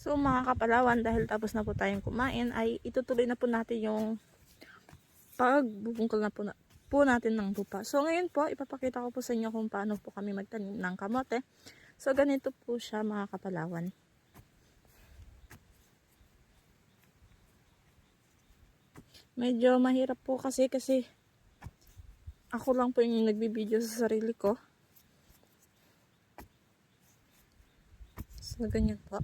So mga kapalawan, dahil tapos na po tayong kumain, ay itutuloy na po natin yung pagbubungkal na po natin ng lupa. So ngayon po, ipapakita ko po sa inyo kung paano po kami magtanim ng kamote. So ganito po siya mga kapalawan. Medyo mahirap po kasi ako lang po yung nagbibideo sa sarili ko. So ganyan po.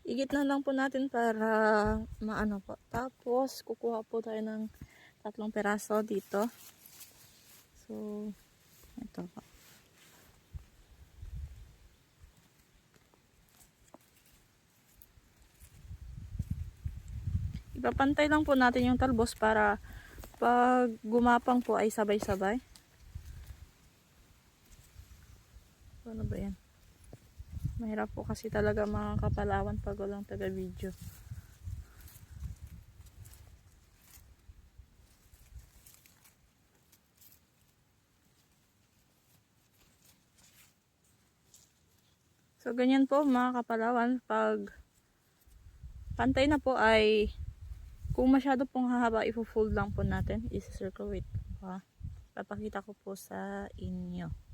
Igit na lang po natin para maano po. Tapos kukuha po tayo ng 3 peraso dito. So ito po. Ipapantay lang po natin yung talbos para pag gumapang po ay sabay-sabay. Ano ba yan? Mahirap po kasi talaga mga kapalawan pag walang taga-video. So ganyan po mga kapalawan, pag pantay na po ay kung masyado pong hahaba, i-fold lang po natin, i-circulate po. Papakita ko po sa inyo.